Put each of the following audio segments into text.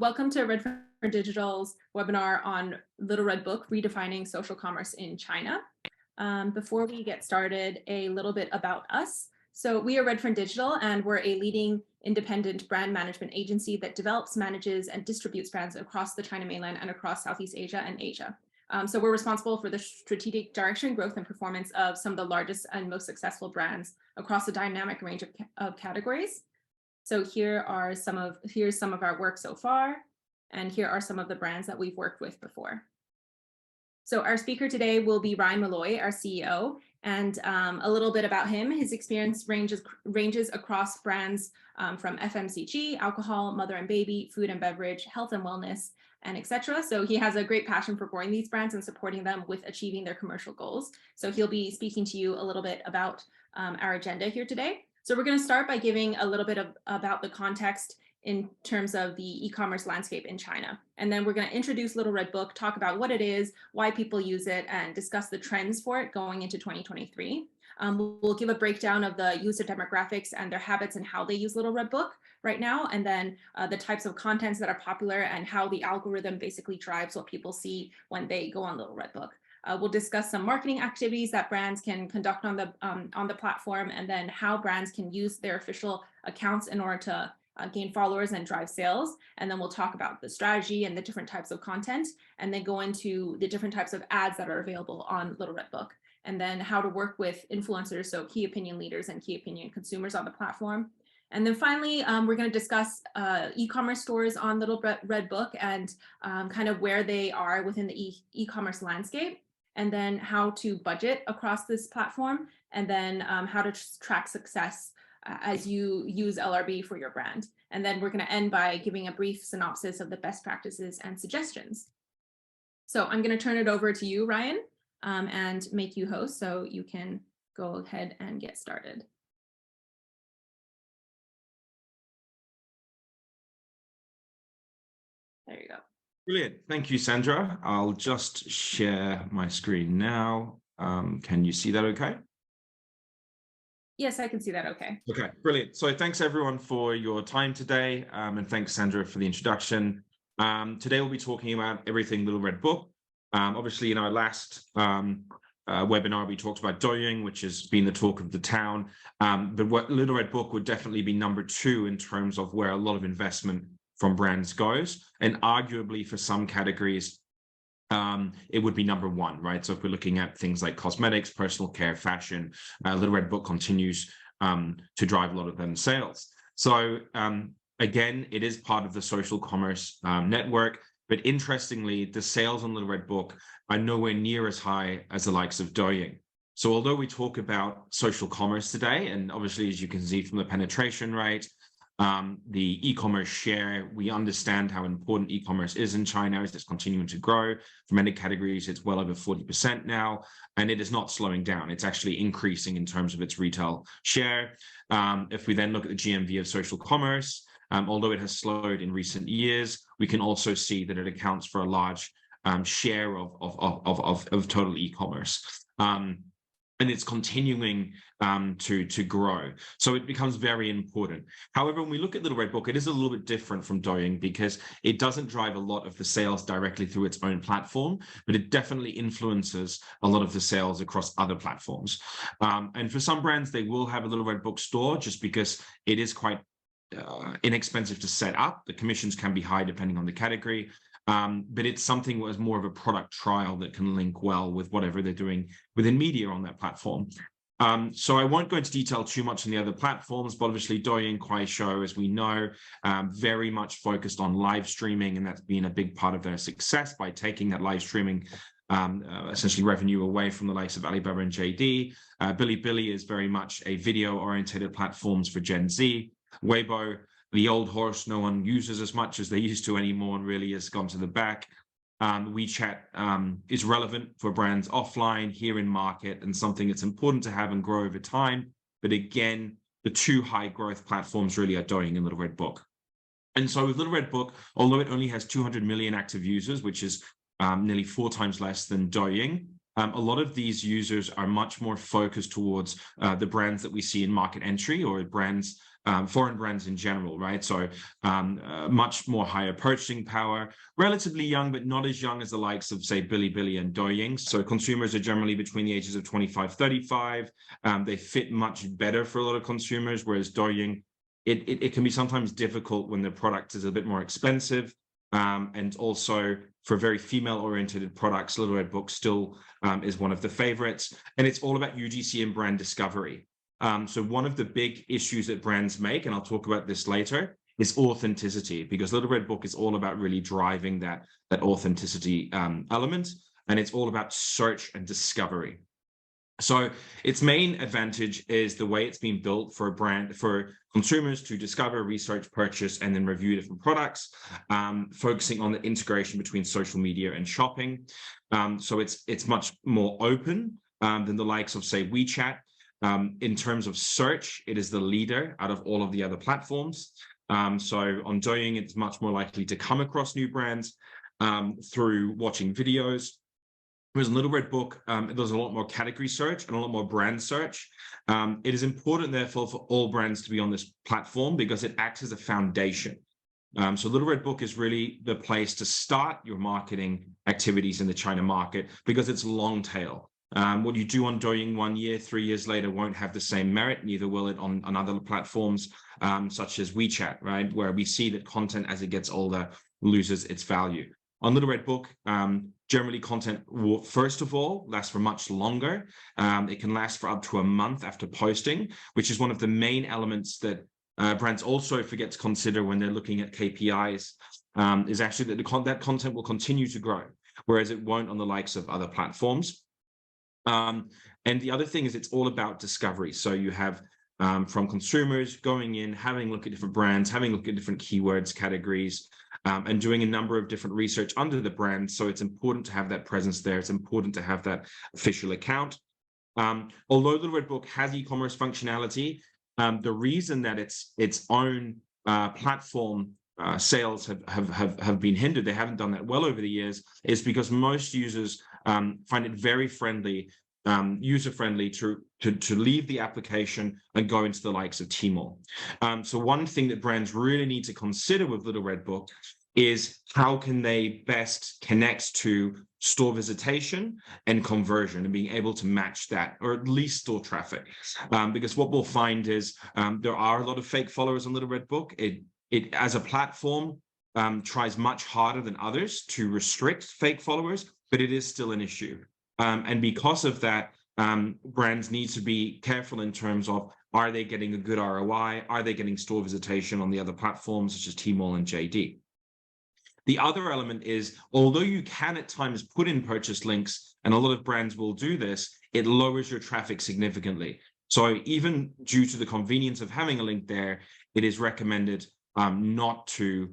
Welcome to RedFern Digital's webinar on Little Red Book, Redefining Social Commerce in China. Before we get started, a little bit about us. So we are RedFern Digital, and we're a leading independent brand management agency that develops, manages, and distributes brands across the China mainland and across Southeast Asia and Asia. So we're responsible for the strategic direction, growth, and performance of some of the largest and most successful brands across a dynamic range of categories. So here's some of our work so far, and here are some of the brands that we've worked with before. So our speaker today will be Ryan Malloy, our CEO, and a little bit about him. His experience ranges across brands from FMCG, alcohol, mother and baby, food and beverage, health and wellness, and etc. So he has a great passion for growing these brands and supporting them with achieving their commercial goals. So he'll be speaking to you a little bit about our agenda here today. So we're going to start by giving a little bit about the context in terms of the e-commerce landscape in China. And then we're going to introduce Little Red Book, talk about what it is, why people use it, and discuss the trends for it going into 2023. We'll give a breakdown of the user demographics and their habits and how they use Little Red Book right now, and then the types of contents that are popular and how the algorithm basically drives what people see when they go on Little Red Book. We'll discuss some marketing activities that brands can conduct on the platform, and then how brands can use their official accounts in order to gain followers and drive sales. And then we'll talk about the strategy and the different types of content, and then go into the different types of ads that are available on Little Red Book, and then how to work with influencers, so key opinion leaders and key opinion consumers on the platform. And then finally, we're going to discuss e-commerce stores on Little Red Book and kind of where they are within the e-commerce landscape, and then how to budget across this platform, and then how to track success as you use LRB for your brand. And then we're going to end by giving a brief synopsis of the best practices and suggestions. So I'm going to turn it over to you, Ryan, and make you host so you can go ahead and get started. There you go. Brilliant. Thank you, Sandra. I'll just share my screen now. Can you see that okay? Yes, I can see that okay. Okay, brilliant. So thanks everyone for your time today, and thanks Sandra for the introduction. Today we'll be talking about everything Little Red Book. Obviously in our last webinar we talked about Douyin, which has been the talk of the town, but what Little Red Book would definitely be number 2 in terms of where a lot of investment from brands goes, and arguably for some categories it would be number 1, right? So if we're looking at things like cosmetics, personal care, fashion, Little Red Book continues to drive a lot of them sales. So again, it is part of the social commerce network, but interestingly, the sales on Little Red Book are nowhere near as high as the likes of Douyin. So although we talk about social commerce today, and obviously, as you can see from the penetration rate, the e-commerce share, we understand how important e-commerce is in China as it's continuing to grow. For many categories, it's well over 40% now, and it is not slowing down. It's actually increasing in terms of its retail share. If we then look at the GMV of social commerce, although it has slowed in recent years, we can also see that it accounts for a large share of total e-commerce. And it's continuing to grow. So it becomes very important. However, when we look at Little Red Book, it is a little bit different from Douyin because it doesn't drive a lot of the sales directly through its own platform, but it definitely influences a lot of the sales across other platforms. And for some brands, they will have a Little Red Book store just because it is quite inexpensive to set up. The commissions can be high depending on the category. But it's something that was more of a product trial that can link well with whatever they're doing within media on that platform. So I won't go into detail too much on the other platforms, but obviously Douyin, Kuaishou, as we know, very much focused on live streaming, and that's been a big part of their success by taking that live streaming essentially revenue away from the likes of Alibaba and JD. Bilibili is very much a video-oriented platforms for Gen Z. Weibo, the old horse no one uses as much as they used to anymore and really has gone to the back. WeChat is relevant for brands offline, here in market, and something that's important to have and grow over time. But again, the 2 high growth platforms really are Douyin and Little Red Book. And so with Little Red Book, although it only has 200 million active users, which is nearly 4 times less than Douyin, a lot of these users are much more focused towards the brands that we see in market entry, or brands foreign brands in general, right? So much more higher purchasing power, relatively young, but not as young as the likes of, say, Bilibili and Douyin. So consumers are generally between the ages of 25, 35. They fit much better for a lot of consumers, whereas Douyin, it can be sometimes difficult when the product is a bit more expensive. And also for very female-oriented products, Little Red Book still is one of the favorites. And it's all about UGC and brand discovery. So one of the big issues that brands make, and I'll talk about this later, is authenticity, because Little Red Book is all about really driving that authenticity element, and it's all about search and discovery. So its main advantage is the way it's been built for a brand, for consumers to discover, research, purchase, and then review different products, focusing on the integration between social media and shopping. So it's much more open than the likes of, say, WeChat. In terms of search, it is the leader out of all of the other platforms. So on Douyin, it's much more likely to come across new brands through watching videos. Whereas in Little Red Book, there's a lot more category search and a lot more brand search. It is important, therefore, for all brands to be on this platform because it acts as a foundation. So Little Red Book is really the place to start your marketing activities in the China market because it's long tail. What you do on Douyin 1 year, 3 years later won't have the same merit, neither will it on other platforms such as WeChat, right? Where we see that content as it gets older loses its value. On Little Red Book, generally content will, first of all, last for much longer. It can last for up to a month after posting, which is one of the main elements that brands also forget to consider when they're looking at KPIs, is actually that that content will continue to grow, whereas it won't on the likes of other platforms. And the other thing is it's all about discovery. So you have from consumers going in, having a look at different brands, having a look at different keywords, categories, and doing a number of different research under the brand. So it's important to have that presence there. It's important to have that official account. Although Little Red Book has e-commerce functionality, the reason that its own platform sales have been hindered, they haven't done that well over the years, is because most users find it very friendly, user-friendly to leave the application and go into the likes of Tmall. So one thing that brands really need to consider with Little Red Book is how can they best connect to store visitation and conversion and being able to match that, or at least store traffic. Because what we'll find is there are a lot of fake followers on Little Red Book. It as a platform tries much harder than others to restrict fake followers, but it is still an issue. And because of that, brands need to be careful in terms of, are they getting a good ROI? Are they getting store visitation on the other platforms such as Tmall and JD? The other element is, although you can at times put in purchase links, and a lot of brands will do this, it lowers your traffic significantly. So even due to the convenience of having a link there, it is recommended not to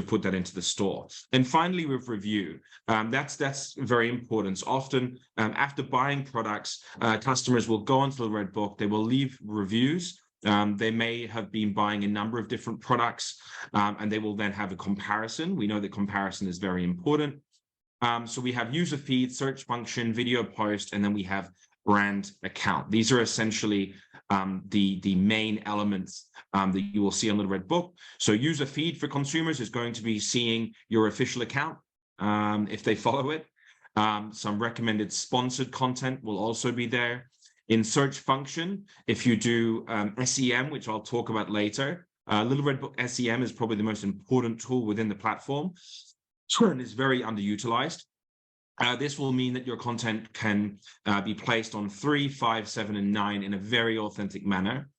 put that into the store. And finally, with review, that's very important. So often, after buying products, customers will go onto the Red Book, they will leave reviews. They may have been buying a number of different products, and they will then have a comparison. We know that comparison is very important. So we have user feed, search function, video post, and then we have brand account. These are essentially the main elements that you will see on the Red Book. So user feed for consumers is going to be seeing your official account if they follow it. Some recommended sponsored content will also be there. In search function, if you do SEM, which I'll talk about later, Little Red Book SEM is probably the most important tool within the platform, and is very underutilized. This will mean that your content can be placed on 3, 5, 7, and 9 in a very authentic manner.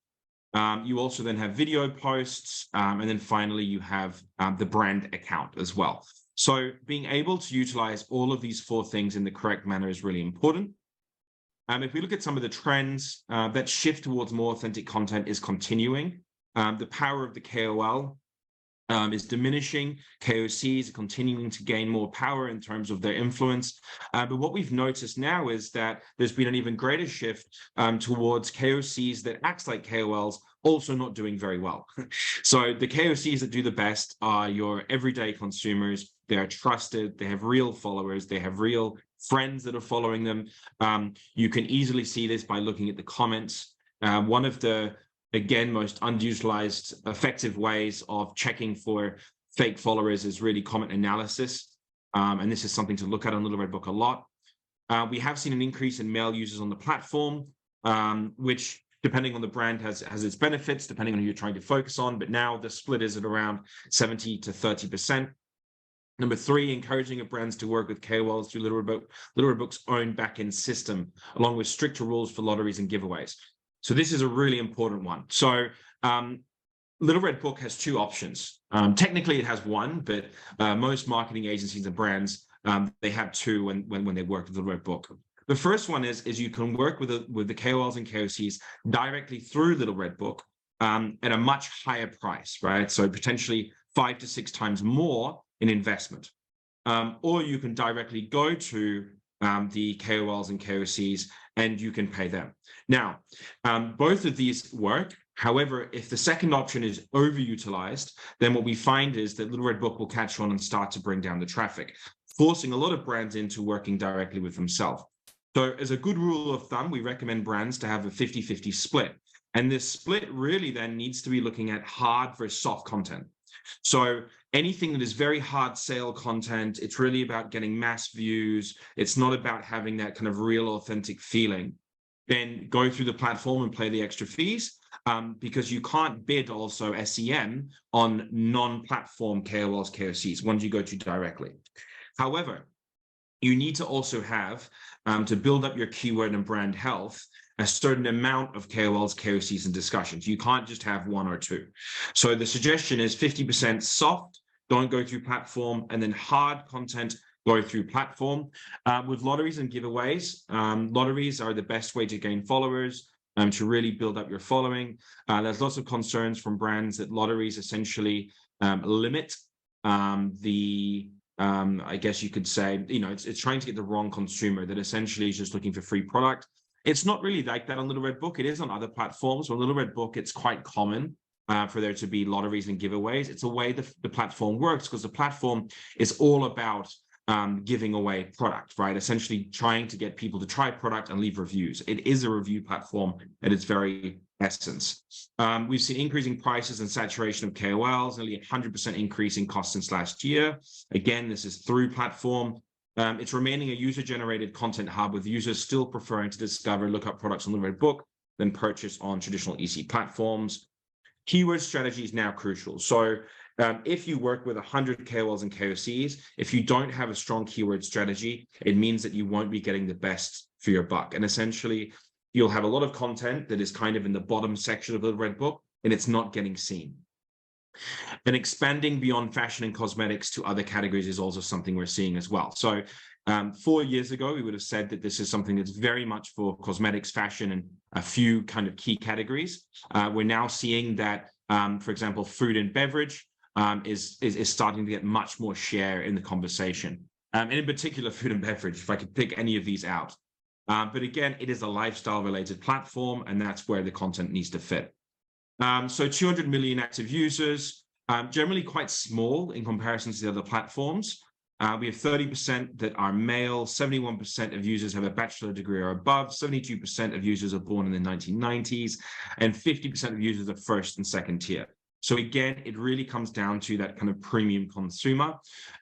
You also then have video posts, and then finally you have the brand account as well. So being able to utilize all of these 4 things in the correct manner is really important. If we look at some of the trends, that shift towards more authentic content is continuing. The power of the KOL is diminishing. KOCs are continuing to gain more power in terms of their influence. But what we've noticed now is that there's been an even greater shift towards KOCs that act like KOLs, also not doing very well. So the KOCs that do the best are your everyday consumers. They are trusted. They have real followers. They have real friends that are following them. You can easily see this by looking at the comments. One of the again, most underutilized effective ways of checking for fake followers is really comment analysis. And this is something to look at on Little Red Book a lot. We have seen an increase in male users on the platform, which, depending on the brand, has its benefits, depending on who you're trying to focus on. But now the split is at around 70 to 30%. Number 3, encouraging of brands to work with KOLs through Little Red Book's own backend system, along with stricter rules for lotteries and giveaways. So this is a really important one. So Little Red Book has 2 options. Technically, it has one, but most marketing agencies and brands, they have 2 when they work with Little Red Book. The first one is you can work with the KOLs and KOCs directly through Little Red Book at a much higher price, right? So potentially 5 to 6 times more in investment. Or you can directly go to the KOLs and KOCs and you can pay them. Now, both of these work. However, if the second option is overutilized, then what we find is that Little Red Book will catch on and start to bring down the traffic, forcing a lot of brands into working directly with themselves. So as a good rule of thumb, we recommend brands to have a 50-50 split. And this split really then needs to be looking at hard versus soft content. So anything that is very hard sale content, it's really about getting mass views. It's not about having that kind of real authentic feeling. Then go through the platform and pay the extra fees, because you can't bid also SEM on non-platform KOLs, KOCs, ones you go to directly. However, you need to also have, to build up your keyword and brand health, a certain amount of KOLs, KOCs, and discussions. You can't just have 1 or 2. So the suggestion is 50% soft, don't go through platform, and then hard content, go through platform. With lotteries and giveaways, lotteries are the best way to gain followers, to really build up your following. There's lots of concerns from brands that lotteries essentially limit I guess you could say, it's trying to get the wrong consumer that essentially is just looking for free product. It's not really like that on Little Red Book. It is on other platforms. On Little Red Book, it's quite common for there to be lotteries and giveaways. It's a way the platform works, because the platform is all about giving away product, right? Essentially trying to get people to try product and leave reviews. It is a review platform at its very essence. We've seen increasing prices and saturation of KOLs, nearly 100% increase in costs since last year. Again, this is through platform. It's remaining a user-generated content hub, with users still preferring to discover, look up products on the Red Book than purchase on traditional EC platforms. Keyword strategy is now crucial. So if you work with 100 KOLs and KOCs, if you don't have a strong keyword strategy, it means that you won't be getting the best for your buck. And essentially, you'll have a lot of content that is kind of in the bottom section of the Red Book, and it's not getting seen. And expanding beyond fashion and cosmetics to other categories is also something we're seeing as well. So 4 years ago, we would have said that this is something that's very much for cosmetics, fashion, and a few kind of key categories. We're now seeing that, for example, food and beverage is starting to get much more share in the conversation. And in particular, food and beverage, if I could pick any of these out. But again, it is a lifestyle-related platform, and that's where the content needs to fit. So 200 million active users, generally quite small in comparison to the other platforms. We have 30% that are male, 71% of users have a bachelor degree or above, 72% of users are born in the 1990s, and 50% of users are first and second tier. So again, it really comes down to that kind of premium consumer.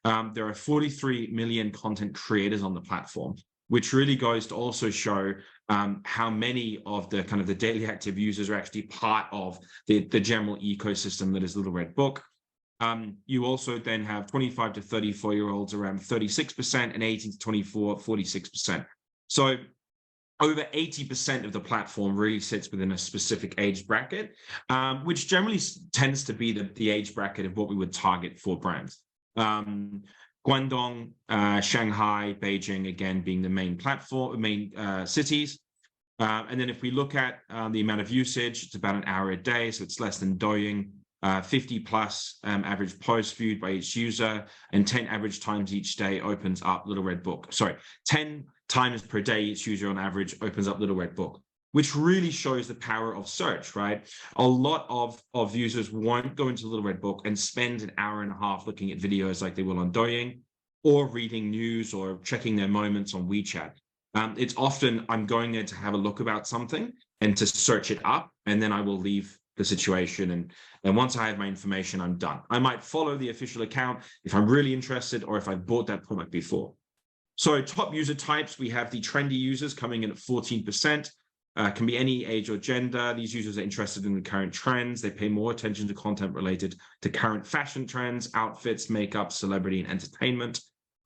There are 43 million content creators on the platform, which really goes to also show how many of the kind of the daily active users are actually part of the general ecosystem that is Little Red Book. You also then have 25 to 34-year-olds around 36%, and 18 to 24, 46%. So over 80% of the platform really sits within a specific age bracket, which generally tends to be the age bracket of what we would target for brands. Guangdong, Shanghai, Beijing, again, being the main cities. And then if we look at the amount of usage, it's about an hour a day, so it's less than Douyin. 50 plus average posts viewed by each user, and 10 average times each day opens up Little Red Book. Sorry, 10 times per day each user on average opens up Little Red Book, which really shows the power of search, right? A lot of users won't go into Little Red Book and spend an hour and a half looking at videos like they will on Douyin, or reading news or checking their moments on WeChat. It's often I'm going there to have a look about something and to search it up, and then I will leave the situation. And once I have my information, I'm done. I might follow the official account if I'm really interested or if I've bought that product before. So top user types, we have the trendy users coming in at 14%. Can be any age or gender. These users are interested in the current trends. They pay more attention to content related to current fashion trends, outfits, makeup, celebrity, and entertainment.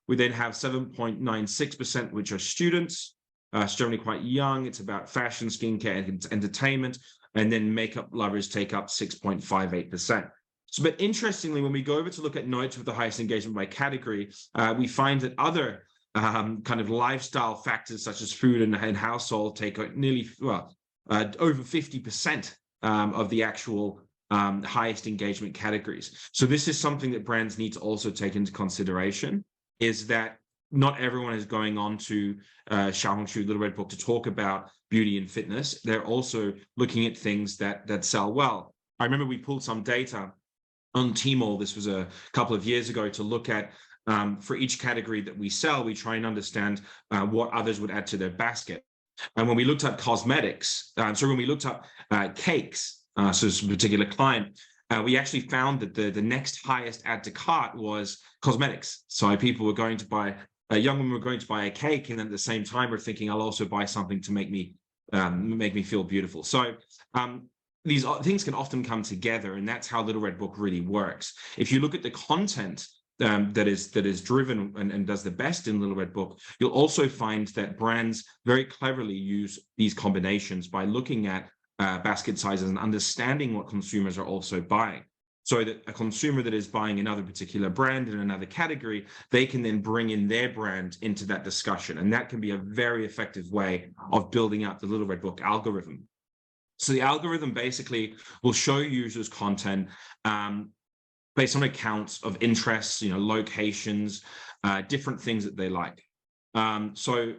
We then have 7.96%, which are students. It's generally quite young. It's about fashion, skincare, and entertainment. And then makeup lovers take up 6.58%. So, but interestingly, when we go over to look at notes with the highest engagement by category, we find that other kind of lifestyle factors such as food and household take nearly, over 50% of the actual highest engagement categories. So this is something that brands need to also take into consideration, is that not everyone is going on to Xiaohongshu, Little Red Book, to talk about beauty and fitness. They're also looking at things that sell well. I remember we pulled some data on Tmall, this was a couple of years ago, to look at for each category that we sell, we try and understand what others would add to their basket. And when we looked at cosmetics, so when we looked up cakes, so this particular client, we actually found that the next highest add to cart was cosmetics. So people were going to buy, young women were going to buy a cake, and then at the same time we're thinking, I'll also buy something to make me feel beautiful. So these things can often come together, and that's how Little Red Book really works. If you look at the content that is driven and does the best in Little Red Book, you'll also find that brands very cleverly use these combinations by looking at basket sizes and understanding what consumers are also buying. So that a consumer that is buying another particular brand in another category, they can then bring in their brand into that discussion. And that can be a very effective way of building up the Little Red Book algorithm. So the algorithm basically will show users content based on accounts of interests, locations, different things that they like. So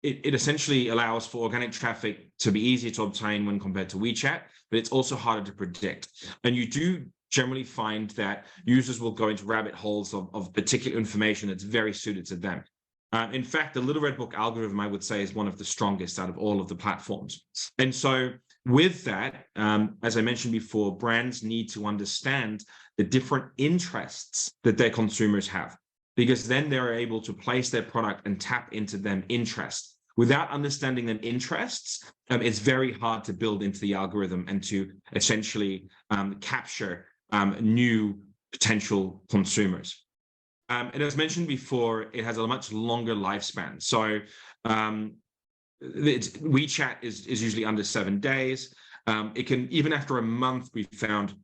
it essentially allows for organic traffic to be easier to obtain when compared to WeChat, but it's also harder to predict. And you do generally find that users will go into rabbit holes of particular information that's very suited to them. In fact, the Little Red Book algorithm, I would say, is one of the strongest out of all of the platforms. And so with that, as I mentioned before, brands need to understand the different interests that their consumers have, because then they're able to place their product and tap into them interests. Without understanding them interests, it's very hard to build into the algorithm and to essentially capture new potential consumers. And as mentioned before, it has a much longer lifespan. So WeChat is usually under 7 days. It can, even after a month, we found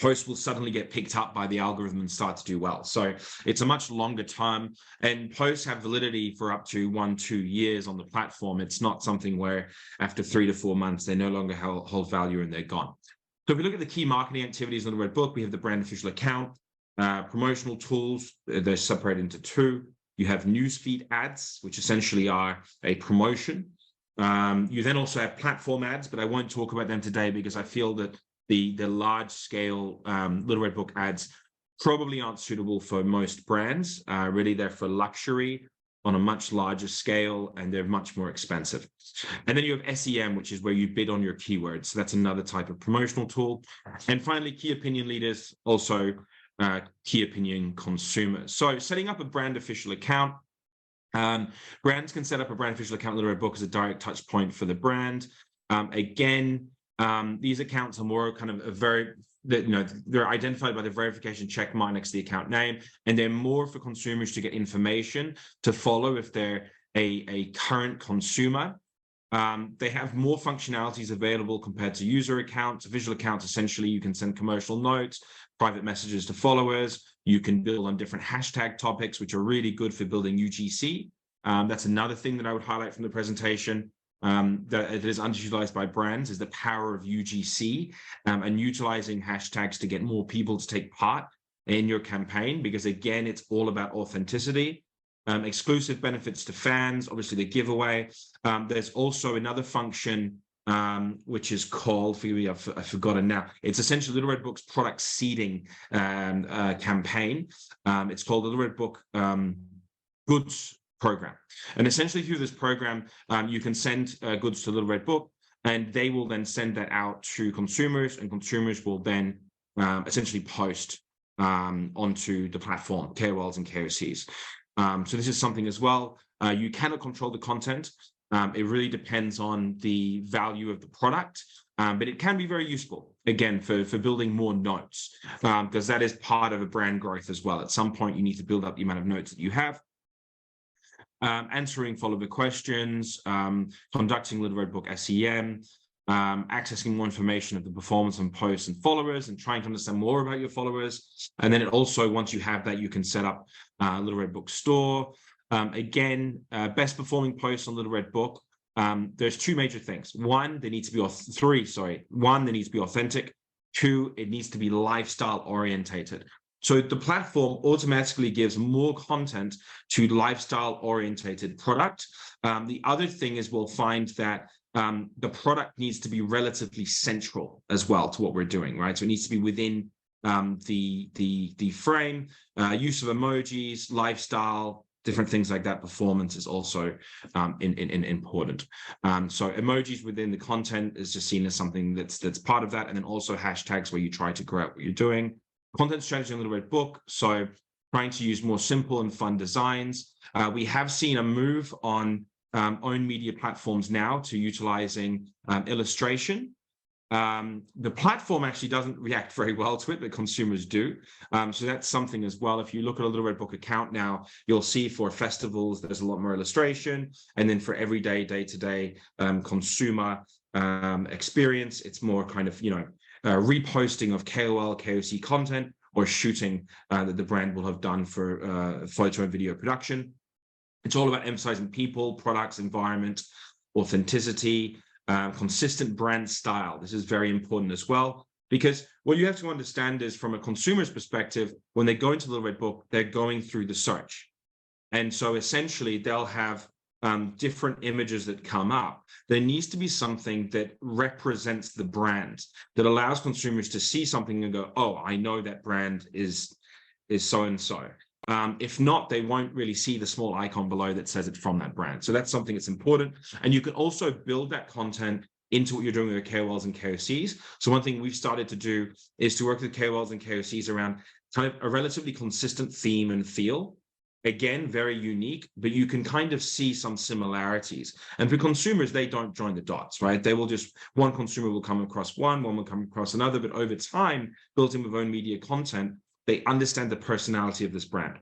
posts will suddenly get picked up by the algorithm and start to do well. So it's a much longer term, and posts have validity for up to 1-2 years on the platform. It's not something where after 3 to 4 months, they no longer hold value and they're gone. So if we look at the key marketing activities in the Red Book, we have the brand official account, promotional tools. They're separated into two. You have newsfeed ads, which essentially are a promotion. You then also have platform ads, but I won't talk about them today because I feel that the large scale Little Red Book ads probably aren't suitable for most brands. Really, they're for luxury on a much larger scale, and they're much more expensive. And then you have SEM, which is where you bid on your keywords. So that's another type of promotional tool. And finally, key opinion leaders, also key opinion consumers. So setting up a brand official account. Brands can set up a brand official account in Little Red Book as a direct touch point for the brand. These accounts are more kind of they're identified by the verification check mark next to the account name, and they're more for consumers to get information to follow if they're a current consumer. They have more functionalities available compared to user accounts. Visual accounts, essentially, you can send commercial notes, private messages to followers. You can build on different hashtag topics, which are really good for building UGC. That's another thing that I would highlight from the presentation. That is underutilized by brands is the power of UGC and utilizing hashtags to get more people to take part in your campaign, because again, it's all about authenticity. Exclusive benefits to fans, obviously the giveaway. There's also another function which is called, I've forgotten now. It's essentially Little Red Book's product seeding campaign. It's called the Little Red Book Goods program. And essentially through this program, you can send goods to Little Red Book. and they will then send that out to consumers, and consumers will then essentially post onto the platform, KOLs and KOCs. So this is something as well. You cannot control the content. It really depends on the value of the product, but it can be very useful, again, for building more notes, because that is part of a brand growth as well. At some point, you need to build up the amount of notes that you have. Answering follow-up questions, conducting Little Red Book SEM, accessing more information of the performance on posts and followers, and trying to understand more about your followers. And then it also, once you have that, you can set up Little Red Book store. Again, best performing posts on Little Red Book. There's two major things. One, they need to be One, they need to be authentic. Two, it needs to be lifestyle orientated. So the platform automatically gives more content to lifestyle orientated product. The other thing is we'll find that the product needs to be relatively central as well to what we're doing, right? So it needs to be within the frame, use of emojis, lifestyle, different things like that. Performance is also important. So emojis within the content is just seen as something that's part of that, and then also hashtags where you try to grow out what you're doing. Content strategy in Little Red Book, so trying to use more simple and fun designs. We have seen a move on own media platforms now to utilizing illustration. The platform actually doesn't react very well to it, but consumers do. So that's something as well. If you look at a Little Red Book account now, you'll see for festivals, there's a lot more illustration. And then for everyday, day-to-day consumer experience, it's more kind of, reposting of KOL, KOC content, or shooting that the brand will have done for photo and video production. It's all about emphasizing people, products, environment, authenticity, consistent brand style. This is very important as well, because what you have to understand is, from a consumer's perspective, when they go into Little Red Book, they're going through the search. And so essentially they'll have different images that come up. There needs to be something that represents the brand, that allows consumers to see something and go, oh, I know that brand is so-and-so. If not, they won't really see the small icon below that says it's from that brand. So that's something that's important. And you can also build that content into what you're doing with KOLs and KOCs. So one thing we've started to do is to work with KOLs and KOCs around kind of a relatively consistent theme and feel. Again, very unique, but you can kind of see some similarities. And for consumers, they don't join the dots, right? They will just, one consumer will come across one will come across another, but over time, built in with own media content, they understand the personality of this brand.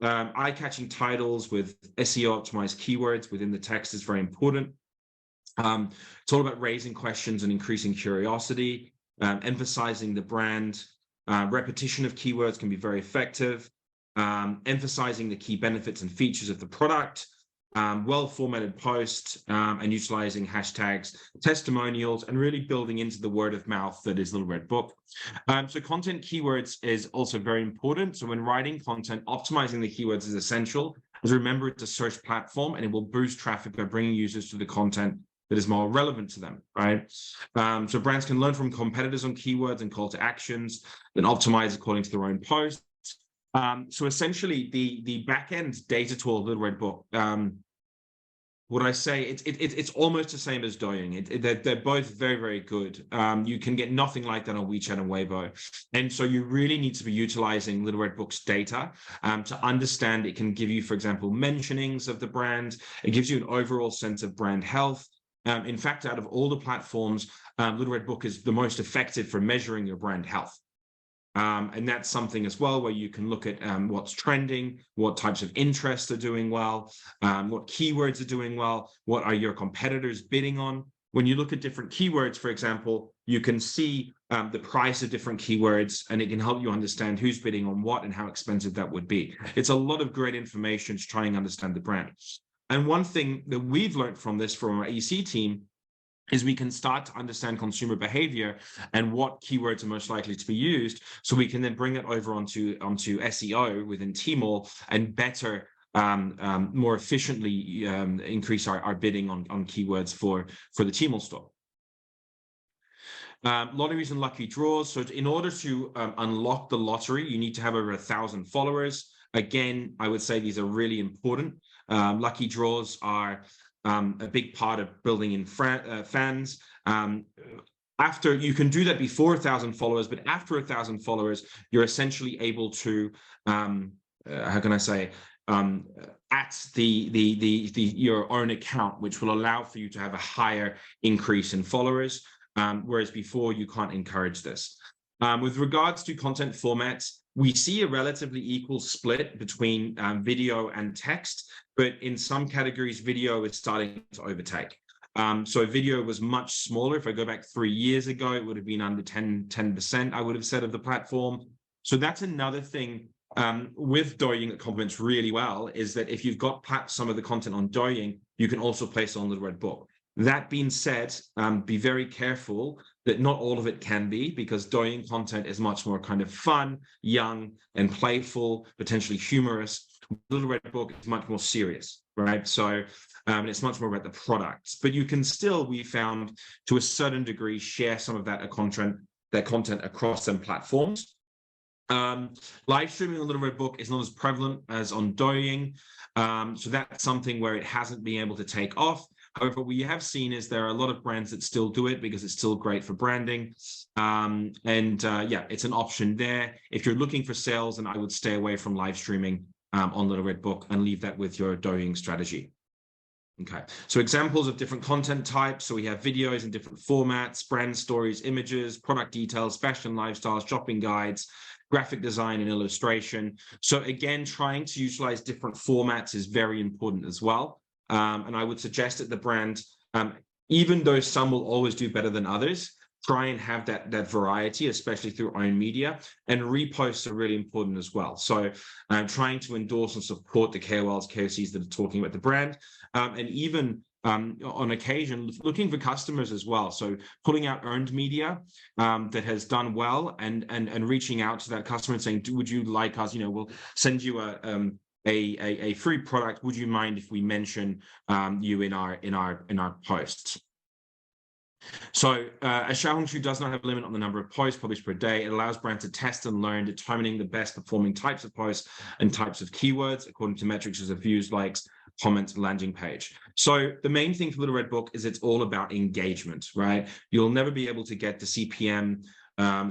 Eye-catching titles with SEO-optimized keywords within the text is very important. It's all about raising questions and increasing curiosity, emphasizing the brand. Repetition of keywords can be very effective. Emphasizing the key benefits and features of the product, well-formatted posts, and utilizing hashtags, testimonials, and really building into the word of mouth that is Little Red Book. So content keywords is also very important. So when writing content, optimizing the keywords is essential. As remember, it's a search platform, and it will boost traffic by bringing users to the content that is more relevant to them, right? So brands can learn from competitors on keywords and call to actions, then optimize according to their own posts. So essentially, the back-end data tool of Little Red Book, would I say it's almost the same as Douyin. They're both very, very good. You can get nothing like that on WeChat and Weibo. And so you really need to be utilizing Little Red Book's data to understand. It can give you, for example, mentionings of the brand. It gives you an overall sense of brand health. In fact, out of all the platforms, Little Red Book is the most effective for measuring your brand health. And that's something as well where you can look at what's trending, what types of interests are doing well, what keywords are doing well, what are your competitors bidding on. When you look at different keywords, for example, you can see the price of different keywords, and it can help you understand who's bidding on what and how expensive that would be. It's a lot of great information to try and understand the brand. And one thing that we've learned from this from our EC team is we can start to understand consumer behavior and what keywords are most likely to be used, so we can then bring it over onto SEO within Tmall and better, more efficiently increase our bidding on keywords for the Tmall store. Lotteries and lucky draws. So in order to unlock the lottery, you need to have over 1,000 followers. Again, I would say these are really important. Lucky draws are a big part of building in fans. After you can do that before 1,000 followers, but after 1,000 followers, you're essentially able to, how can I say, at your own account, which will allow for you to have a higher increase in followers, whereas before you can't encourage this. With regards to content formats, we see a relatively equal split between video and text, but in some categories, video is starting to overtake. So video was much smaller. If I go back 3 years ago, it would have been under 10%, I would have said, of the platform. So that's another thing with Douyin that complements really well, is that if you've got some of the content on Douyin, you can also place it on the Red Book. That being said, be very careful that not all of it can be, because Douyin content is much more kind of fun, young, and playful, potentially humorous. Little Red Book is much more serious, right? So it's much more about the products. But you can still, we found, to a certain degree, share some of that content across some platforms. Live streaming on Little Red Book is not as prevalent as on Douyin. So that's something where it hasn't been able to take off. However, what we have seen is there are a lot of brands that still do it because it's still great for branding. Yeah, it's an option there. If you're looking for sales, then I would stay away from live streaming on Little Red Book and leave that with your Douyin strategy. Okay, so examples of different content types. So we have videos in different formats, brand stories, images, product details, fashion, lifestyles, shopping guides, graphic design, and illustration. So again, trying to utilize different formats is very important as well. And I would suggest that the brand, even though some will always do better than others, try and have that variety, especially through own media. And reposts are really important as well. So trying to endorse and support the KOLs, KOCs that are talking about the brand, and even on occasion looking for customers as well. So pulling out earned media that has done well, and reaching out to that customer and saying, would you like us, we'll send you a free product. Would you mind if we mention you in our posts? So a Xiaohongshu does not have a limit on the number of posts published per day. It allows brands to test and learn, determining the best performing types of posts and types of keywords according to metrics as of views, likes, comments, landing page. So the main thing for Little Red Book is it's all about engagement, right? You'll never be able to get the CPM,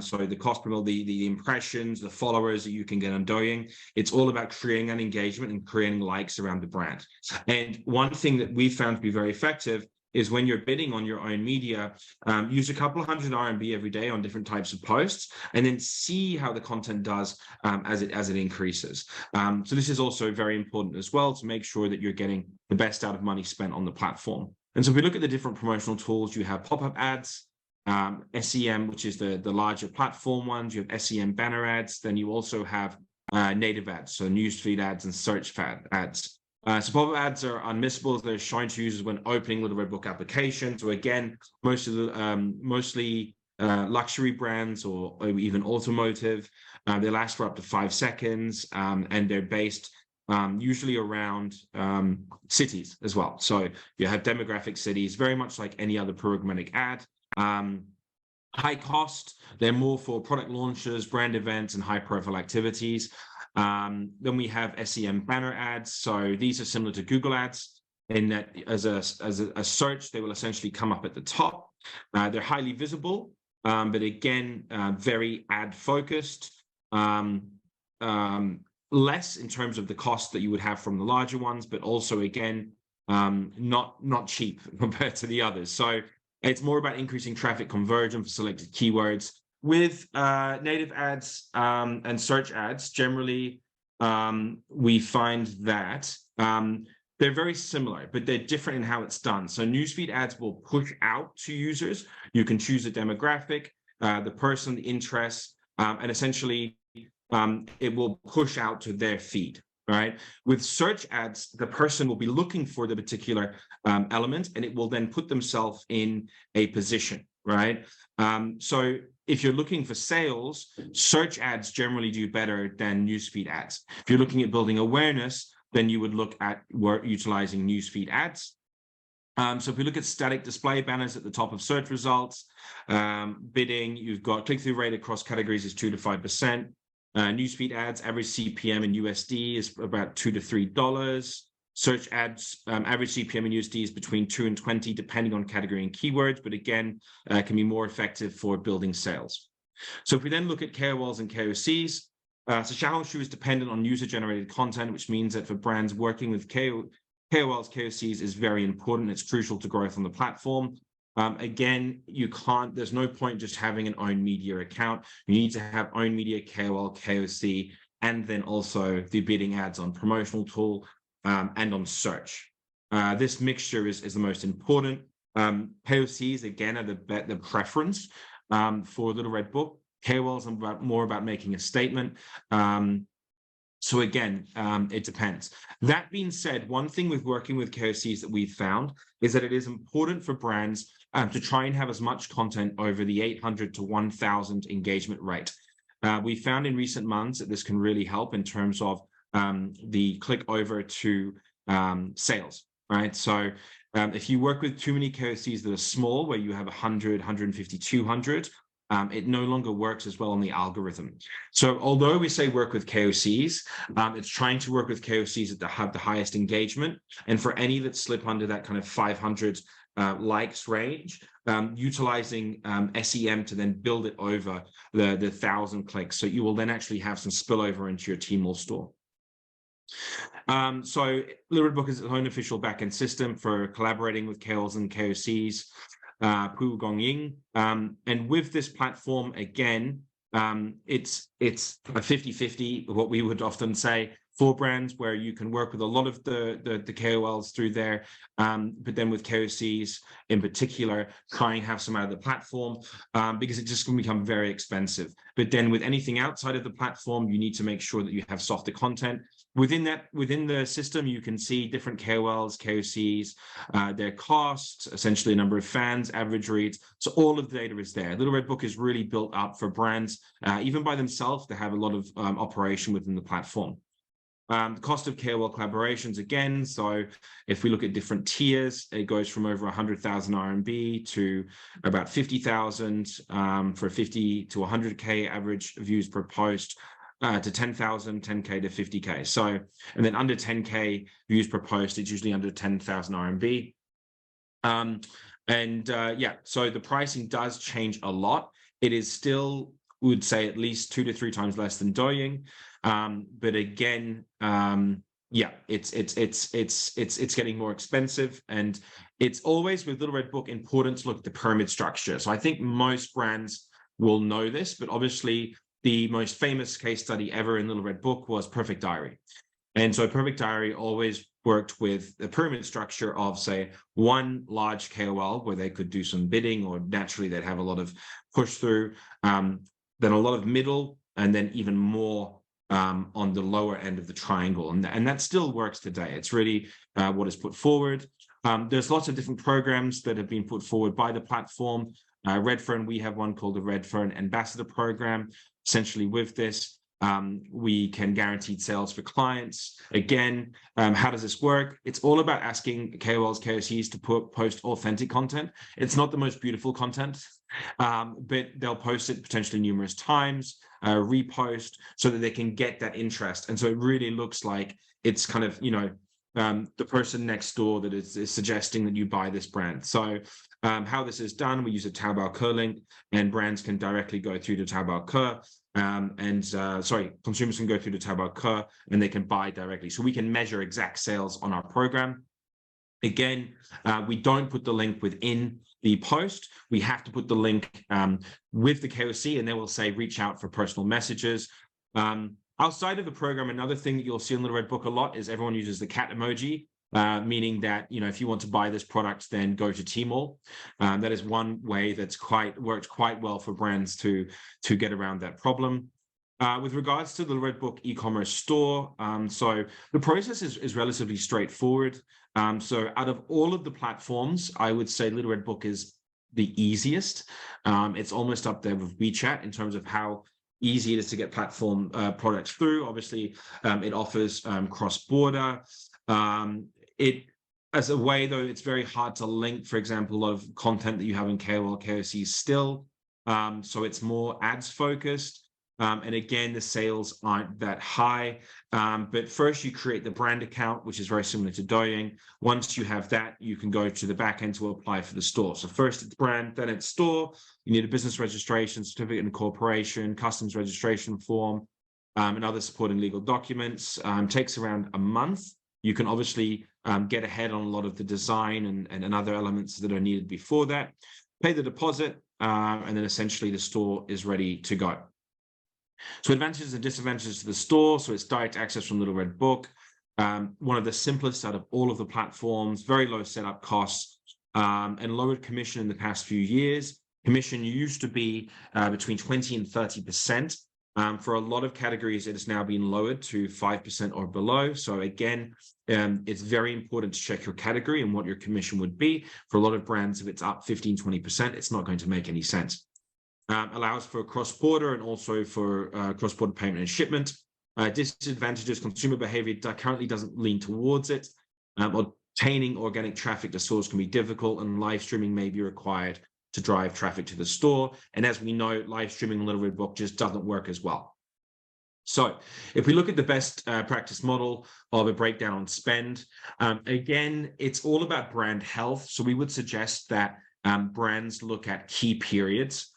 so the cost per mil, the impressions, the followers that you can get on Douyin. It's all about creating an engagement and creating likes around the brand. And one thing that we found to be very effective is when you're bidding on your own media, use a couple of hundred RMB every day on different types of posts, and then see how the content does as it increases. So this is also very important as well, to make sure that you're getting the best out of money spent on the platform. And so if we look at the different promotional tools, you have pop-up ads, SEM, which is the larger platform ones. You have SEM banner ads. Then you also have native ads, so newsfeed ads and search ads. So pop-up ads are unmissable as they're shown to users when opening Little Red Book applications. So again, mostly luxury brands or even automotive. They last for up to 5 seconds, and they're based usually around cities as well. So you have demographic cities, very much like any other programmatic ad. High cost, they're more for product launches, brand events, and high-profile activities. Then we have SEM banner ads. So these are similar to Google ads in that as a search, they will essentially come up at the top. They're highly visible, but again, very ad focused. Less in terms of the cost that you would have from the larger ones, but also again, not cheap compared to the others. So it's more about increasing traffic conversion for selected keywords. With native ads and search ads, generally, we find that they're very similar, but they're different in how it's done. So newsfeed ads will push out to users. You can choose a demographic, the person, the interests, and essentially it will push out to their feed, right? With search ads, the person will be looking for the particular element, and it will then put themselves in a position, right? So if you're looking for sales, search ads generally do better than newsfeed ads. If you're looking at building awareness, then you would look at utilizing newsfeed ads. So if we look at static display banners at the top of search results, bidding, you've got click-through rate across categories is 2 to 5%. Newsfeed ads, average CPM in USD is about $2 to $3. Search ads, average CPM in USD is between 2 and 20, depending on category and keywords, but again, can be more effective for building sales. So if we then look at KOLs and KOCs, so Xiaohongshu is dependent on user-generated content, which means that for brands working with KOLs, KOCs is very important. It's crucial to growth on the platform. Again, there's no point just having an own media account. You need to have own media, KOL, KOC, and then also the bidding ads on promotional tool and on search. This mixture is the most important. KOCs, again, are the preference for Little Red Book. KOLs are more about making a statement. So again, it depends. That being said, one thing with working with KOCs that we've found is that it is important for brands to try and have as much content over the 800 to 1,000 engagement rate. We found in recent months that this can really help in terms of the click over to sales, right? So if you work with too many KOCs that are small, where you have 100, 150, 200, it no longer works as well on the algorithm. So although we say work with KOCs, it's trying to work with KOCs that have the highest engagement. And for any that slip under that kind of 500 likes range, utilizing SEM to then build it over the 1,000 clicks. So you will then actually have some spillover into your Tmall store. So Little Red Book is its own official backend system for collaborating with KOLs and KOCs. Pu Gongying. And with this platform, again, it's a 50-50, what we would often say, for brands where you can work with a lot of the KOLs through there, but then with KOCs in particular, try and have some out of the platform because it just can become very expensive. But then with anything outside of the platform, you need to make sure that you have softer content. Within the system, you can see different KOLs, KOCs, their costs, essentially a number of fans, average reads. So all of the data is there. Little Red Book is really built up for brands, even by themselves, to have a lot of operation within the platform. The cost of KOL collaborations, again, so if we look at different tiers, it goes from over 100,000 RMB to about 50,000 for 50 to 100K average views per post, to 10,000, 10K to 50K. So, and then under 10K views per post, it's usually under 10,000 RMB. Yeah, so the pricing does change a lot. It is still, we would say, at least 2 to 3 times less than Douyin. But again, yeah, it's getting more expensive, and it's always with Little Red Book important to look at the pyramid structure. So I think most brands will know this, but obviously the most famous case study ever in Little Red Book was Perfect Diary. And so Perfect Diary always worked with the pyramid structure of, say, one large KOL where they could do some bidding, or naturally they'd have a lot of push through, then a lot of middle, and then even more on the lower end of the triangle. And that still works today. It's really what is put forward. There's lots of different programs that have been put forward by the platform. RedFern, we have one called the RedFern Ambassador Program. Essentially with this, we can guarantee sales for clients. Again, how does this work? It's all about asking KOLs, KOCs to post authentic content. It's not the most beautiful content, but they'll post it potentially numerous times, repost, so that they can get that interest. And so it really looks like it's kind of, the person next door that is suggesting that you buy this brand. So how this is done, we use a Taobao link, and brands can directly go through to Taobao. Consumers can go through to Taobao and they can buy directly. So we can measure exact sales on our program. Again, we don't put the link within the post. We have to put the link with the KOC, and then we'll say reach out for personal messages. Outside of the program, another thing that you'll see in Little Red Book a lot is everyone uses the cat emoji, meaning that, if you want to buy this product, then go to Tmall. That is one way that's worked quite well for brands to get around that problem. With regards to the Little Red Book e-commerce store, so the process is relatively straightforward. So out of all of the platforms, I would say Little Red Book is the easiest. It's almost up there with WeChat in terms of how easy it is to get platform products through. Obviously, it offers cross-border. As a way, though, it's very hard to link, for example, a lot of content that you have in KOL, KOC still. So it's more ads focused. And again, the sales aren't that high. But first you create the brand account, which is very similar to Douyin. Once you have that, you can go to the back end to apply for the store. So first it's brand, then it's store. You need a business registration, certificate of incorporation, customs registration form, and other supporting legal documents. Takes around a month. You can obviously get ahead on a lot of the design and other elements that are needed before that. Pay the deposit, and then essentially the store is ready to go. So advantages and disadvantages to the store. So it's direct access from Little Red Book. One of the simplest out of all of the platforms, very low setup costs, and lowered commission in the past few years. Commission used to be between 20 and 30%. For a lot of categories, it has now been lowered to 5% or below. So again, it's very important to check your category and what your commission would be. For a lot of brands, if it's up 15, 20%, it's not going to make any sense. Allows for cross-border and also for cross-border payment and shipment. Disadvantages, consumer behavior currently doesn't lean towards it. Obtaining organic traffic to stores can be difficult, and live streaming may be required to drive traffic to the store. And as we know, live streaming on Little Red Book just doesn't work as well. So if we look at the best practice model of a breakdown on spend, again, it's all about brand health. So we would suggest that brands look at key periods.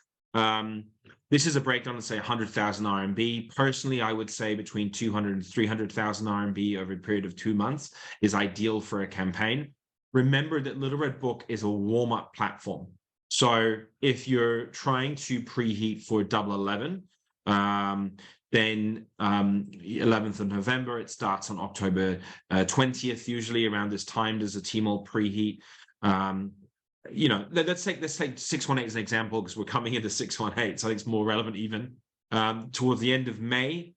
This is a breakdown of, say, 100,000 RMB. Personally, I would say between 200 and 300,000 RMB over a period of 2 months is ideal for a campaign. Remember that Little Red Book is a warm-up platform. So if you're trying to preheat for Double 11, then 11th of November, it starts on October 20th, usually around this time. There's a Tmall preheat. Let's take 618 as an example, because we're coming into 618, so I think it's more relevant even. Towards the end of May,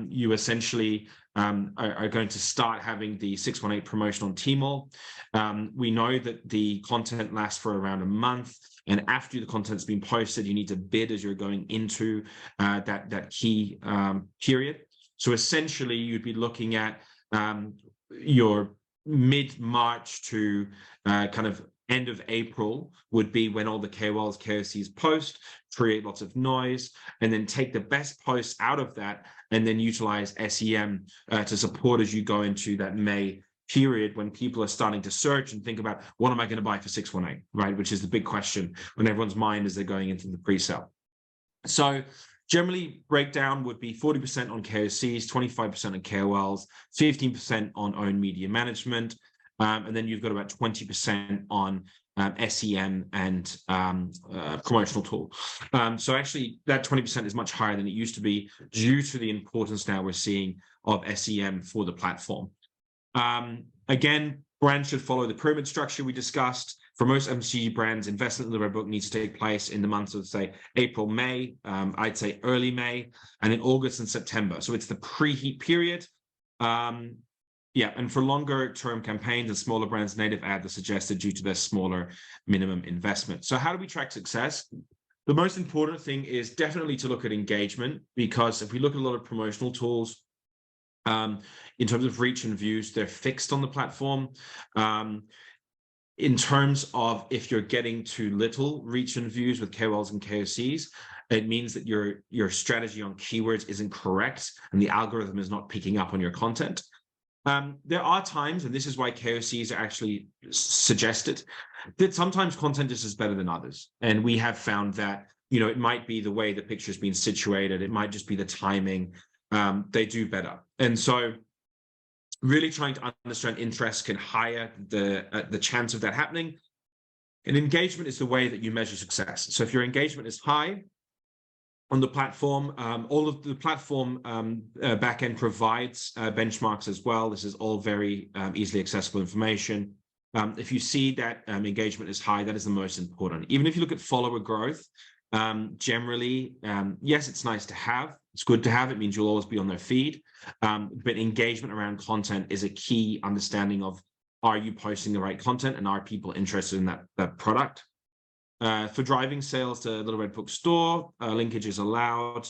you essentially are going to start having the 618 promotion on Tmall. We know that the content lasts for around a month, and after the content's been posted, you need to bid as you're going into that key period. So essentially, you'd be looking at your mid-March to kind of end of April would be when all the KOLs, KOCs post, create lots of noise, and then take the best posts out of that and then utilize SEM to support as you go into that May period when people are starting to search and think about, what am I going to buy for 618, right? Which is the big question on everyone's mind as they're going into the pre-sale. So generally, breakdown would be 40% on KOCs, 25% on KOLs, 15% on own media management, and then you've got about 20% on SEM and promotional tool. So actually, that 20% is much higher than it used to be due to the importance now we're seeing of SEM for the platform. Again, brands should follow the pyramid structure we discussed. For most FMCG brands, investment in the Red Book needs to take place in the months of, say, April, May, I'd say early May, and in August and September. So it's the preheat period. And for longer term campaigns and smaller brands, native ads are suggested due to their smaller minimum investment. So how do we track success? The most important thing is definitely to look at engagement, because if we look at a lot of promotional tools, in terms of reach and views, they're fixed on the platform. In terms of if you're getting too little reach and views with KOLs and KOCs, it means that your strategy on keywords isn't correct and the algorithm is not picking up on your content. There are times, and this is why KOCs are actually suggested, that sometimes content is better than others. And we have found that, it might be the way the picture's been situated. It might just be the timing. They do better. And so really trying to understand interest can higher the chance of that happening. And engagement is the way that you measure success. So if your engagement is high on the platform, all of the platform backend provides benchmarks as well. This is all very easily accessible information. If you see that engagement is high, that is the most important. Even if you look at follower growth, generally, yes, it's nice to have. It's good to have. It means you'll always be on their feed. But engagement around content is a key understanding of, are you posting the right content and are people interested in that product? For driving sales to Little Red Book Store, linkage is allowed.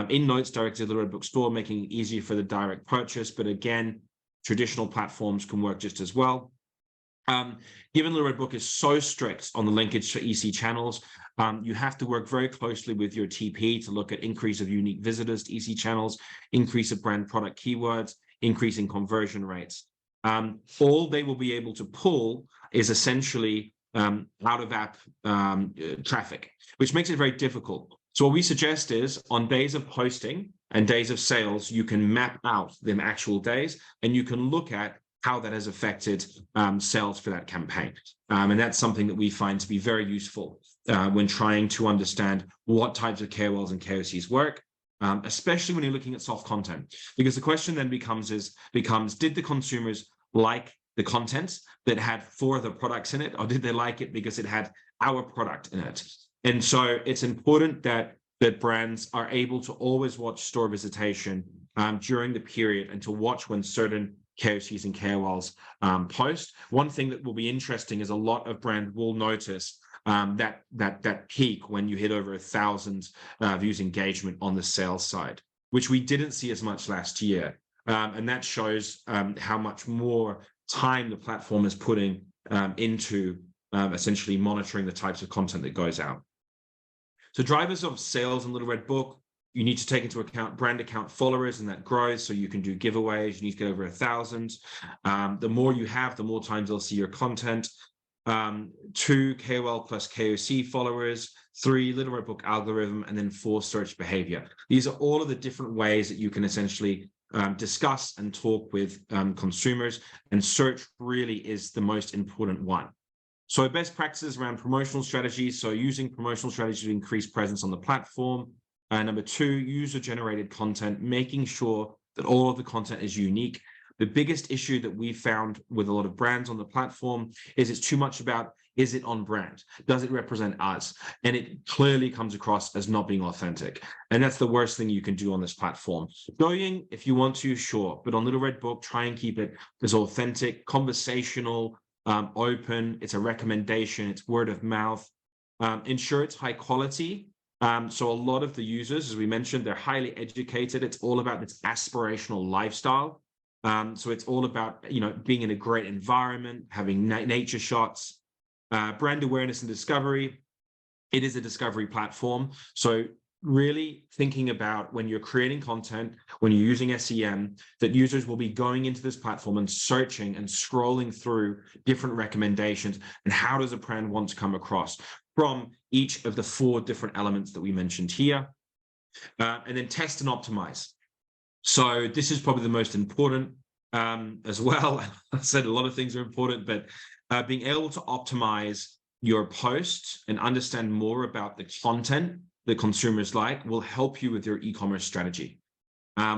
In notes directed to Little Red Book Store, making it easier for the direct purchase. But again, traditional platforms can work just as well. Given Little Red Book is so strict on the linkage to EC channels, you have to work very closely with your TP to look at increase of unique visitors to EC channels, increase of brand product keywords, increase in conversion rates. All they will be able to pull is essentially out of app traffic, which makes it very difficult. So what we suggest is on days of posting and days of sales, you can map out the actual days and you can look at how that has affected sales for that campaign. And that's something that we find to be very useful when trying to understand what types of KOLs and KOCs work, especially when you're looking at soft content. Because the question then becomes, did the consumers like the content that had 4 other products in it, or did they like it because it had our product in it? And so it's important that brands are able to always watch store visitation during the period and to watch when certain KOCs and KOLs post. One thing that will be interesting is a lot of brands will notice that peak when you hit over 1,000 views engagement on the sales side, which we didn't see as much last year. And that shows how much more time the platform is putting into essentially monitoring the types of content that goes out. So drivers of sales in Little Red Book, you need to take into account brand account followers, and that grows. So you can do giveaways. You need to get over 1,000. The more you have, the more times they'll see your content. 2 KOL plus KOC followers, 3 Little Red Book algorithm, and then 4 search behavior. These are all of the different ways that you can essentially discuss and talk with consumers, and search really is the most important one. So best practices around promotional strategies. So using promotional strategies to increase presence on the platform. Number 2, user-generated content, making sure that all of the content is unique. The biggest issue that we found with a lot of brands on the platform is it's too much about, is it on brand? Does it represent us? And it clearly comes across as not being authentic. And that's the worst thing you can do on this platform. Going, if you want to, sure. But on Little Red Book, try and keep it as authentic, conversational, open. It's a recommendation. It's word of mouth. Ensure it's high quality. So a lot of the users, as we mentioned, they're highly educated. It's all about this aspirational lifestyle. So it's all about, being in a great environment, having nature shots, brand awareness and discovery. It is a discovery platform. So really thinking about when you're creating content, when you're using SEM, that users will be going into this platform and searching and scrolling through different recommendations, and how does a brand want to come across from each of the 4 different elements that we mentioned here. And then test and optimize. So this is probably the most important as well. I said a lot of things are important, but being able to optimize your posts and understand more about the content that consumers like will help you with your e-commerce strategy.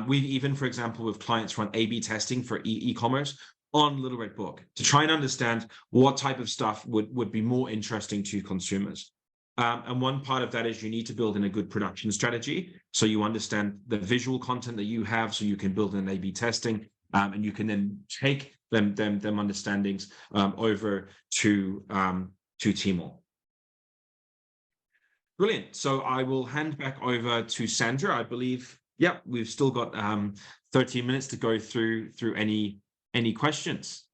We've even, for example, with clients run A/B testing for e-commerce on Little Red Book to try and understand what type of stuff would be more interesting to consumers. And one part of that is you need to build in a good production strategy. So you understand the visual content that you have, so you can build in A/B testing, and you can then take them understandings over to Tmall. Brilliant. So I will hand back over to Sandra. I believe, we've still got 13 minutes to go through any questions.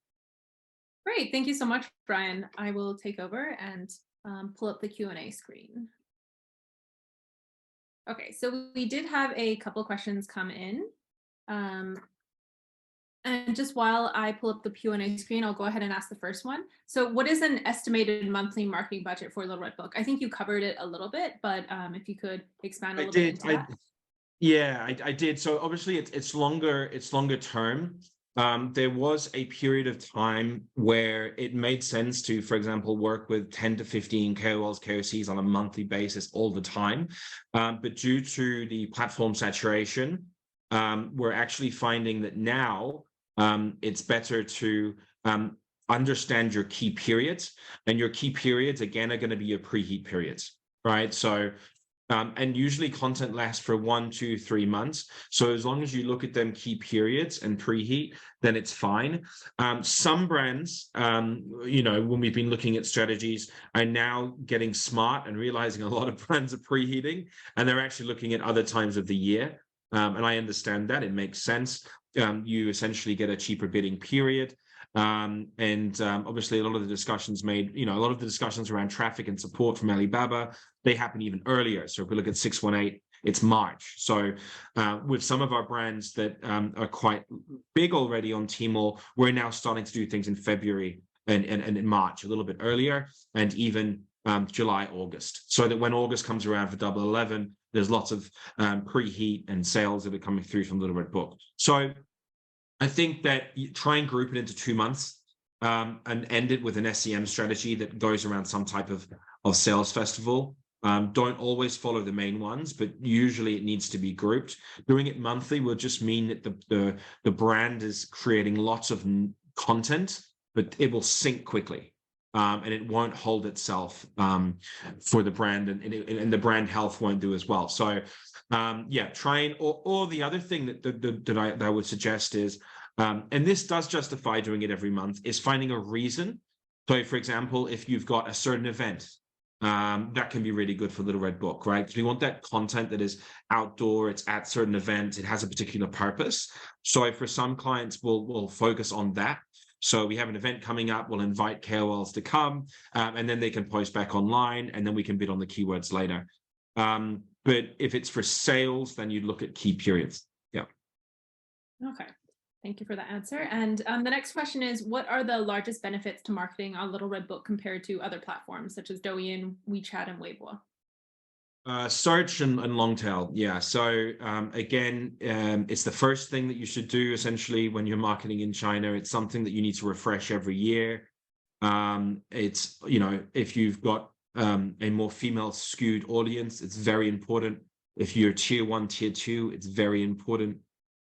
Great. Thank you so much, Brian. I will take over and pull up the Q&A screen. Okay, so we did have a couple questions come in. And just while I pull up the Q&A screen, I'll go ahead and ask the first one. So what is an estimated monthly marketing budget for Little Red Book? I think you covered it a little bit, but if you could expand a little bit into that. I did. So obviously it's longer term. There was a period of time where it made sense to, for example, work with 10 to 15 KOLs, KOCs on a monthly basis all the time. But due to the platform saturation, we're actually finding that now it's better to understand your key periods, and your key periods, again, are going to be your preheat periods, right? So and usually content lasts for 1, 2, 3 months. So as long as you look at them key periods and preheat, then it's fine. Some brands, when we've been looking at strategies, are now getting smart and realizing a lot of brands are preheating, and they're actually looking at other times of the year. And I understand that, it makes sense. you essentially get a cheaper bidding period. Obviously a lot of the discussions a lot of the discussions around traffic and support from Alibaba, they happen even earlier. So if we look at 618, it's March. So with some of our brands that are quite big already on Tmall, we're now starting to do things in February and in March, a little bit earlier, and even July, August. So that when August comes around for Double 11, there's lots of preheat and sales that are coming through from Little Red Book. So I think that you try and group it into 2 months and end it with an SEM strategy that goes around some type of sales festival. Don't always follow the main ones, but usually it needs to be grouped. Doing it monthly will just mean that the brand is creating lots of content, but it will sync quickly. And it won't hold itself for the brand, and the brand health won't do as well. So yeah, try and, or the other thing that I would suggest is, and this does justify doing it every month, is finding a reason. So for example, if you've got a certain event, that can be really good for Little Red Book, right? Because we want that content that is outdoor, it's at certain events, it has a particular purpose. So for some clients, we'll focus on that. So we have an event coming up, we'll invite KOLs to come, and then they can post back online, and then we can bid on the keywords later. But if it's for sales, then you'd look at key periods. Yeah. Okay. Thank you for that answer. And the next question is, what are the largest benefits to marketing on Little Red Book compared to other platforms such as Douyin, WeChat, and Weibo? Search and long tail. Yeah. So again, it's the first thing that you should do essentially when you're marketing in China. It's something that you need to refresh every year. It's, if you've got a more female skewed audience, it's very important. If you're tier 1, tier 2, it's very important.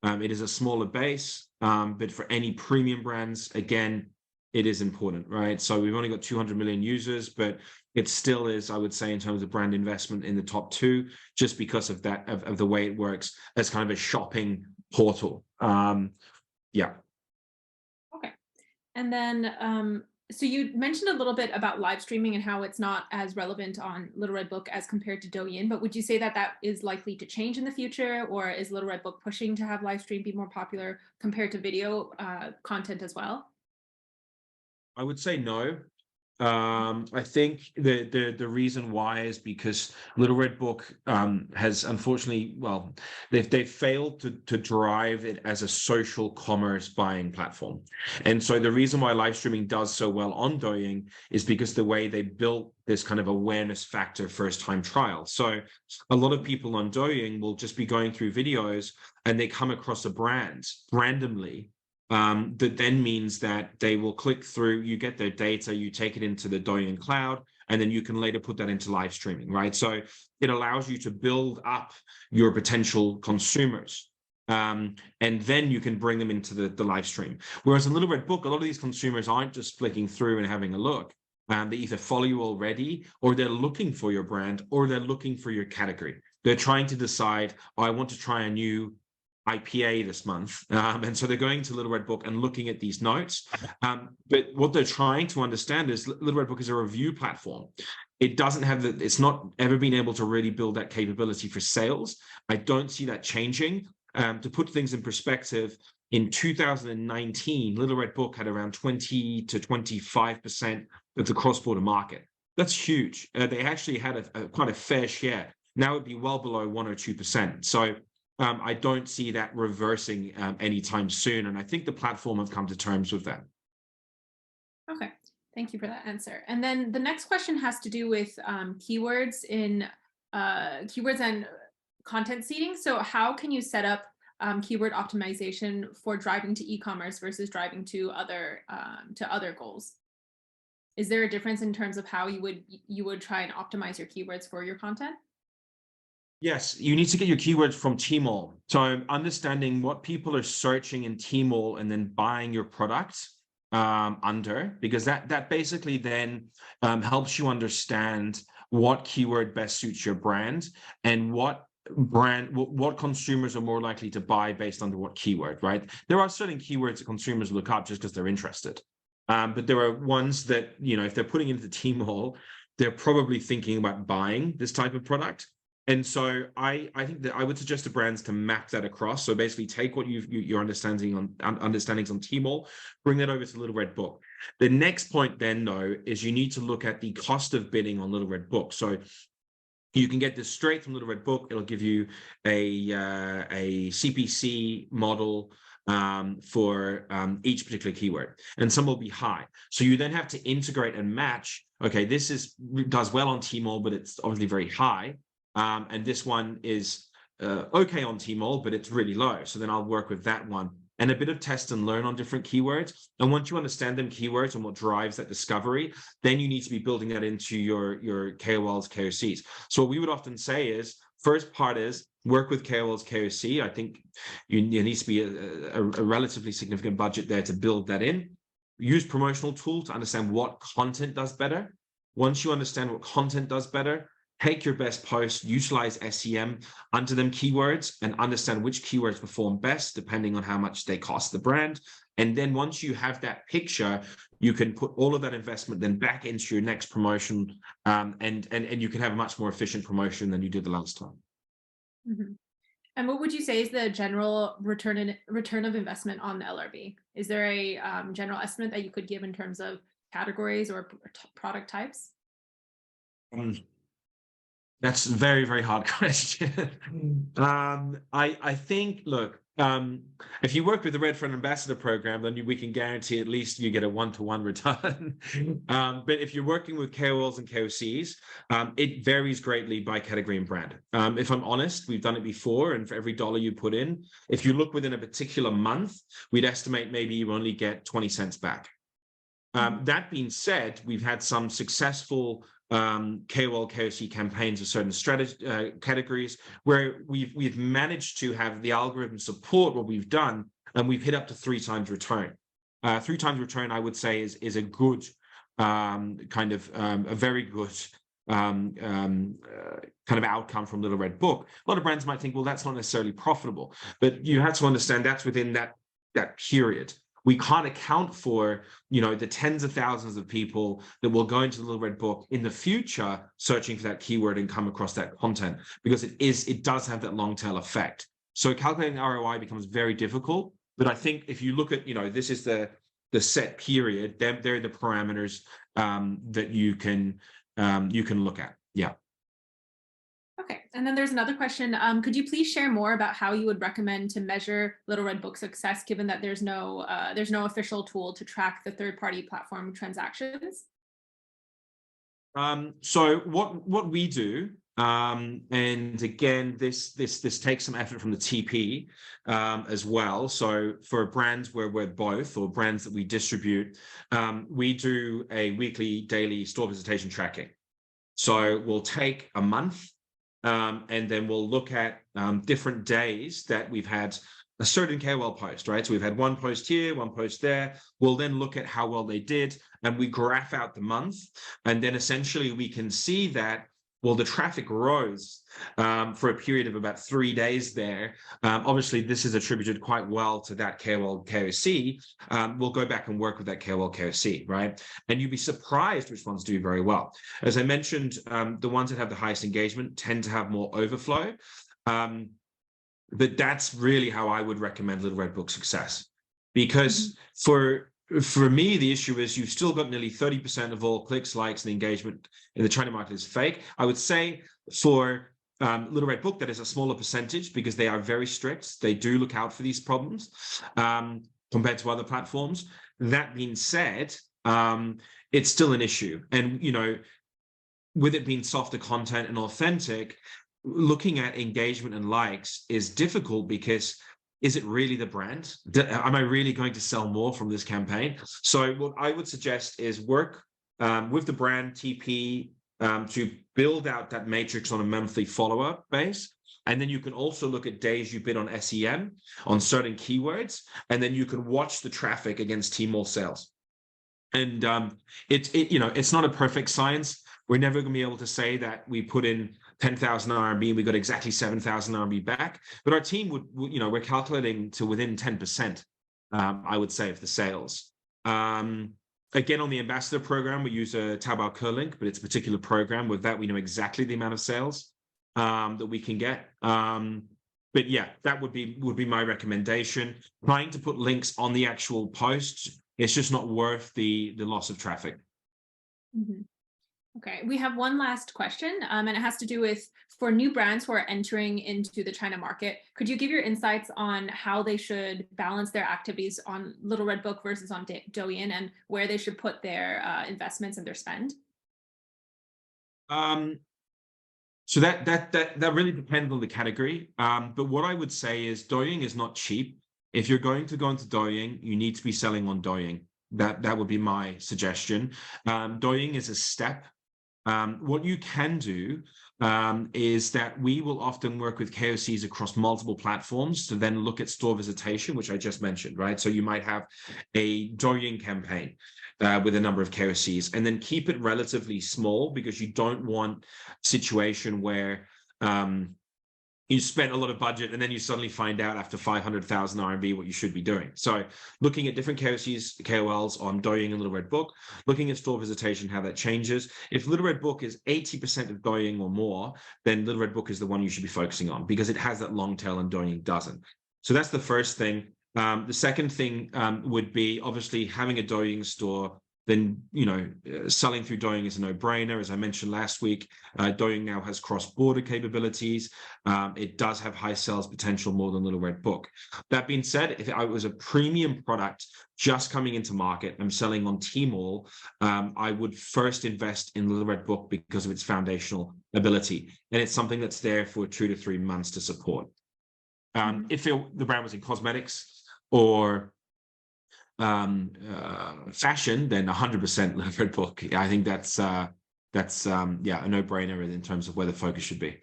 It is a smaller base, but for any premium brands, again, it is important, right? So we've only got 200 million users, but it still is, I would say, in terms of brand investment, in the top 2, just because of that, of the way it works as kind of a shopping portal. Yeah. Okay. And then, so you mentioned a little bit about live streaming and how it's not as relevant on Little Red Book as compared to Douyin, but would you say that that is likely to change in the future, or is Little Red Book pushing to have live stream be more popular compared to video content as well? I would say no. I think the reason why is because Little Red Book has, unfortunately, well, they've failed to drive it as a social commerce buying platform. And so the reason why live streaming does so well on Douyin is because the way they built this kind of awareness factor first time trial. So a lot of people on Douyin will just be going through videos and they come across a brand randomly. That then means that they will click through, you get their data, you take it into the Douyin cloud, and then you can later put that into live streaming, right? So it allows you to build up your potential consumers. And then you can bring them into the live stream. Whereas in Little Red Book, a lot of these consumers aren't just flicking through and having a look. They either follow you already, or they're looking for your brand, or they're looking for your category. They're trying to decide, oh, I want to try a new IPA this month. And so they're going to Little Red Book and looking at these notes. But what they're trying to understand is Little Red Book is a review platform. It doesn't have it's not ever been able to really build that capability for sales. I don't see that changing. To put things in perspective, in 2019, Little Red Book had around 20 to 25% of the cross-border market. That's huge. They actually had quite a fair share. Now it'd be well below 1 or 2%. So I don't see that reversing anytime soon. And I think the platform have come to terms with that. Okay, thank you for that answer. And then the next question has to do with keywords and content seeding. So how can you set up keyword optimization for driving to e-commerce versus driving to other goals? Is there a difference in terms of how you would try and optimize your keywords for your content? Yes, you need to get your keywords from Tmall. So understanding what people are searching in Tmall and then buying your product under, because that basically then helps you understand what keyword best suits your brand and what consumers are more likely to buy based on what keyword, right? There are certain keywords that consumers look up just because they're interested. But there are ones that, if they're putting into Tmall, they're probably thinking about buying this type of product. And so I think that I would suggest to brands to map that across. So basically take what your understandings on Tmall, bring that over to Little Red Book. The next point then, though, is you need to look at the cost of bidding on Little Red Book. So you can get this straight from Little Red Book. It'll give you a CPC model for each particular keyword, and some will be high. So you then have to integrate and match. Okay, this does well on Tmall, but it's obviously very high. And this one is okay on Tmall, but it's really low. So then I'll work with that one. And a bit of test and learn on different keywords. And once you understand them keywords and what drives that discovery, then you need to be building that into your KOLs, KOCs. So what we would often say is, first part is work with KOLs, KOC. I think you needs to be a relatively significant budget there to build that in. Use promotional tools to understand what content does better. Once you understand what content does better, take your best posts, utilize SEM under them keywords, and understand which keywords perform best depending on how much they cost the brand. And then once you have that picture, you can put all of that investment then back into your next promotion, and you can have a much more efficient promotion than you did the last time. Mm-hmm. And what would you say is the general return of investment on the LRB? Is there a general estimate that you could give in terms of categories or product types? That's a very, very hard question. I think, look, if you work with the RedFern Ambassador program, then we can guarantee at least you get a one-to-one return. But if you're working with KOLs and KOCs, it varies greatly by category and brand. If I'm honest, we've done it before, and for every dollar you put in, if you look within a particular month, we'd estimate maybe you only get 20 cents back. That being said, we've had some successful KOL, KOC campaigns of certain categories where we've managed to have the algorithm support what we've done, and we've hit up to 3 times return. 3 times return, I would say, is a good a very good kind of outcome from Little Red Book. A lot of brands might think, well, that's not necessarily profitable, but you have to understand that's within that period. We can't account for, the tens of thousands of people that will go into the Little Red Book in the future searching for that keyword and come across that content, because it does have that long tail effect. So calculating ROI becomes very difficult. But I think if you look at, this is the set period, they're the parameters that you can look at. Yeah. Okay, and then there's another question. Could you please share more about how you would recommend to measure Little Red Book success, given that there's no official tool to track the third-party platform transactions? So what we do, and again, this takes some effort from the TP as well. So for brands where we're both, or brands that we distribute, we do a weekly, daily store visitation tracking. So we'll take a month. And then we'll look at different days that we've had a certain KOL post, right? So we've had one post here, one post there. We'll then look at how well they did, and we graph out the month. And then essentially we can see that, well, the traffic rose for a period of about 3 days there. Obviously, this is attributed quite well to that KOL, KOC. We'll go back and work with that KOL, KOC, right? And you'd be surprised which ones do very well. As I mentioned, the ones that have the highest engagement tend to have more overflow. But that's really how I would recommend Little Red Book success. Because for me, the issue is you've still got nearly 30% of all clicks, likes, and engagement in the China market is fake. I would say for Little Red Book, that is a smaller percentage because they are very strict. They do look out for these problems compared to other platforms. That being said, it's still an issue. And, with it being softer content and authentic, looking at engagement and likes is difficult because is it really the brand? Am I really going to sell more from this campaign? So what I would suggest is work with the brand TP to build out that matrix on a monthly follow-up base. And then you can also look at days you bid on SEM on certain keywords, and then you can watch the traffic against Tmall sales. And it's not a perfect science. We're never going to be able to say that we put in 10,000 RMB and we got exactly 7,000 RMB back. But our team would, we're calculating to within 10%, I would say, of the sales. Again, on the ambassador program, we use a Taobao link, but it's a particular program. With that, we know exactly the amount of sales. that we can get. But yeah, that would be my recommendation. Trying to put links on the actual post, it's just not worth the loss of traffic. Mhm. Okay, we have one last question, and it has to do with for new brands who are entering into the China market. Could you give your insights on how they should balance their activities on Little Red Book versus on Douyin, and where they should put their investments and their spend? So that really depends on the category. But what I would say is Douyin is not cheap. If you're going to go into Douyin, you need to be selling on Douyin. That would be my suggestion. Douyin is a step. What you can do is that we will often work with KOCs across multiple platforms to then look at store visitation, which I just mentioned, right? So you might have a Douyin campaign with a number of KOCs, and then keep it relatively small because you don't want a situation where you spent a lot of budget and then you suddenly find out after 500,000 RMB what you should be doing. So looking at different KOCs, KOLs on Douyin and Little Red Book, looking at store visitation, how that changes. If Little Red Book is 80% of Douyin or more, then Little Red Book is the one you should be focusing on because it has that long tail and Douyin doesn't. So that's the first thing. The second thing would be obviously having a Douyin store. Then, selling through Douyin is a no-brainer. As I mentioned last week, Douyin now has cross-border capabilities. It does have high sales potential more than Little Red Book. That being said, if I was a premium product just coming into market, I'm selling on Tmall, I would first invest in Little Red Book because of its foundational ability. And it's something that's there for 2 to 3 months to support. If the brand was in cosmetics or fashion, then 100% Little Red Book. I think that's a no-brainer in terms of where the focus should be.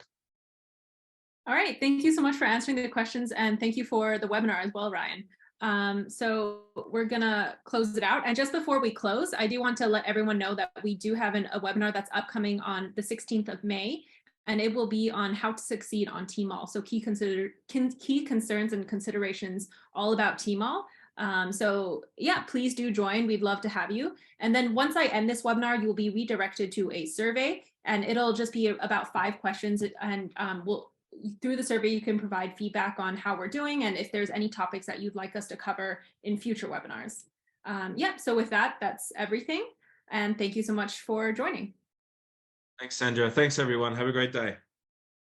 All right, thank you so much for answering the questions, and thank you for the webinar as well, Ryan. So we're gonna close it out. And just before we close, I do want to let everyone know that we do have a webinar that's upcoming on the 16th of May, and it will be on how to succeed on Tmall. So key concerns and considerations all about Tmall. So yeah, please do join. We'd love to have you. And then once I end this webinar, you will be redirected to a survey, and it'll just be about 5 questions. And through the survey, you can provide feedback on how we're doing and if there's any topics that you'd like us to cover in future webinars. Yeah, so with that, that's everything. And thank you so much for joining. Thanks, Sandra. Thanks, everyone. Have a great day.